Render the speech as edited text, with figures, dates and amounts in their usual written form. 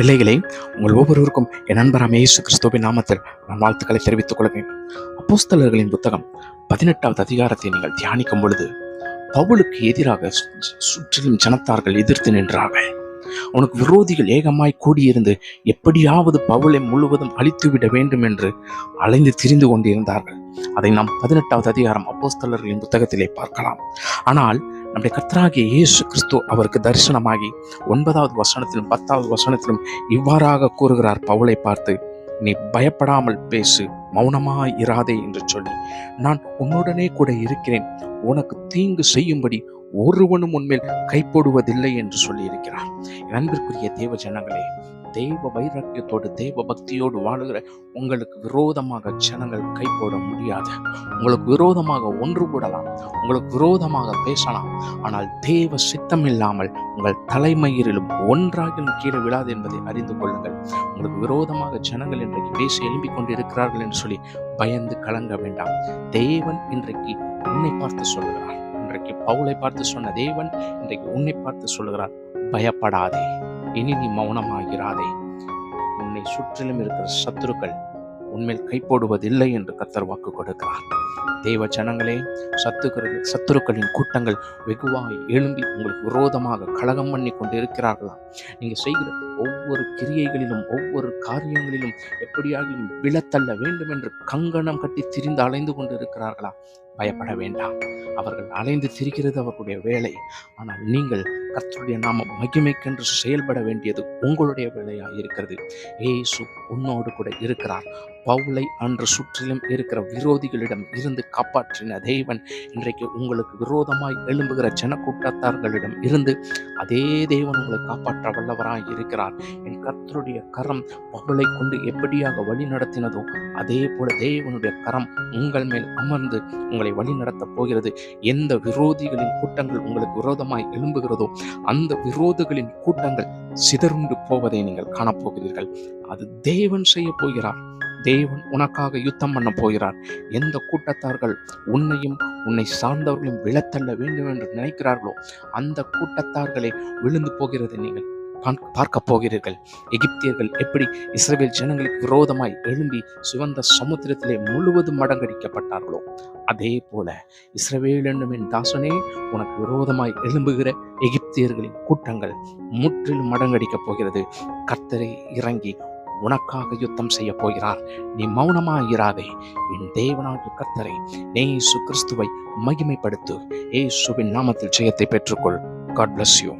பிள்ளைகளே, உங்கள் ஒவ்வொருவருக்கும் என் நண்பராம் இயேசு கிறிஸ்துவின் நாமத்தில் நான் வாழ்த்துக்களை தெரிவித்துக் கொள்கிறேன். அப்போஸ்தலர்களின் புத்தகம் 18வது அதிகாரத்தை நீங்கள் தியானிக்கும் பொழுது, பவுலுக்கு எதிராக சுற்றிலும் ஜனத்தார்கள் எதிர்த்து நின்றார்கள். உனக்கு விரோதிகள் ஏகமாய் கூடியிருந்து எப்படியாவது பவுலை முழுவதும் அழித்துவிட வேண்டும் என்று அலைந்து திரிந்து கொண்டிருந்தார்கள். அதை நாம் 18வது அதிகாரம் அப்போஸ்தலர்களின் புத்தகத்திலே பார்க்கலாம். ஆனால் நம்முடைய கர்த்தராகிய இயேசு கிறிஸ்து அவருக்கு தரிசனமாகி 9வது வசனத்திலும் 10வது வசனத்திலும் இவ்வாறாக கூறுகிறார் பவுலை பார்த்து, நீ பயப்படாமல் பேசு, மௌனமாய் இராதே என்று சொல்லி, நான் உன்னுடனே கூட இருக்கிறேன், உனக்கு தீங்கு செய்யும்படி ஒருவனும் உன்மேல் கைப்போடுவதில்லை என்று சொல்லி இருக்கிறார். அன்பிற்குரிய தேவ ஜனங்களே, தேவ வைராக்கியத்தோடு தேவ பக்தியோடு வாழுகிற உங்களுக்கு விரோதமாக ஜனங்கள் கை போட முடியாது. உங்களுக்கு விரோதமாக ஒன்று கூடலாம், உங்களுக்கு விரோதமாக பேசலாம், ஆனால் தேவ சித்தம் இல்லாமல் உங்கள் தலைமயிரிலும் ஒன்றாகிலும் கீழே விழாது என்பதை அறிந்து கொள்ளுங்கள். உங்களுக்கு விரோதமாக ஜனங்கள் இன்றைக்கு பேசி எழும்பிக் கொண்டிருக்கிறார்கள் என்று சொல்லி பயந்து கலங்க வேண்டாம். தேவன் இன்றைக்கு உன்னை பார்த்து சொல்லுகிறார். இன்றைக்கு பவுலை பார்த்து சொன்ன தேவன் இன்றைக்கு உன்னை பார்த்து சொல்லுகிறார், பயப்படாதே, இனி நீ மௌனமாகிறாதே. உன்னை சுற்றிலும் இருக்கிற சத்துருக்கள் உன்மேல் கைப்போடுவதில்லை என்று கர்த்தர் வாக்கு கொடுக்கிறார். தேவ ஜனங்களே, சத்துருக்களின் கூட்டங்கள் வெகுவாய் எழும்பி உங்களுக்கு விரோதமாக கலகம் பண்ணி கொண்டு இருக்கிறார்களா? நீங்க செய்கிற ஒவ்வொரு கிரியைகளிலும் ஒவ்வொரு காரியங்களிலும் எப்படியாகிலும் விழத்தள்ள வேண்டும் என்று கங்கணம் கட்டி திரிந்து அலைந்து கொண்டு இருக்கிறார்களா? பயப்பட வேண்டாம். அவர்கள் அலைந்து திரிகிறது அவர்களுடைய வேலை. ஆனால் நீங்கள் கர்த்தருடைய நாமம் மகிமைக்கென்று செயல்பட வேண்டியது உங்களுடைய வேலையாக இருக்கிறது. இயேசு உன்னோடு கூட இருக்கிறார். பவுலை அன்று சுற்றிலும் இருக்கிற விரோதிகளிடம் இருந்து காப்பாற்றின தேவன் இன்றைக்கு உங்களுக்கு விரோதமாய் எழும்புகிற ஜனக்கூட்டத்தார்களிடம் இருந்து அதே தேவன் உங்களை காப்பாற்ற வல்லவராய் இருக்கிறார். என் கர்த்தருடைய கரம் பவுலை கொண்டு எப்படியாக வழி நடத்தினதோ அதே போல தேவனுடைய கரம் உங்கள் மேல் அமர்ந்து உங்களை வழி நடத்தப் போகிறது. எந்த விரோதிகளின் கூட்டங்கள் உங்களுக்கு விரோதமாய் எழும்புகிறதோ அந்த விரோதிகளின் கூட்டங்கள் சிதறுண்டு போவதை நீங்கள் காணப்போகிறீர்கள். அது தேவன் செய்ய போகிறார். தேவன் உனக்காக யுத்தம் பண்ண போகிறார். எந்த கூட்டத்தார்கள் உன்னையும் உன்னை சார்ந்தவர்களையும் விழத்தள்ள வேண்டும் என்று நினைக்கிறார்களோ அந்த கூட்டத்தார்களே விழுந்து போகிறதை நீங்கள் பார்க்க போகிறீர்கள். எகிப்தியர்கள் எப்படி இஸ்ரவேல் ஜனங்களுக்கு விரோதமாய் எழும்பி சிவந்த சமுத்திரத்திலே முழுவதும் மடங்கடிக்கப்பட்டார்களோ அதே போல இஸ்ரவேல் என்னும் என் தாசனே, உனக்கு விரோதமாய் எழும்புகிற எகிப்தியர்களின் கூட்டங்கள் முற்றிலும் மடங்கடிக்கப் போகிறது. கர்த்தரே இறங்கி உனக்காக யுத்தம் செய்ய போகிறார். நீ மௌனமாயிராதே. என் தேவனாகிய கர்த்தரை, இயேசு கிறிஸ்துவை மகிமைப்படுத்து. இயேசுவின் நாமத்தில் ஜெயத்தை பெற்றுக்கொள். God bless you.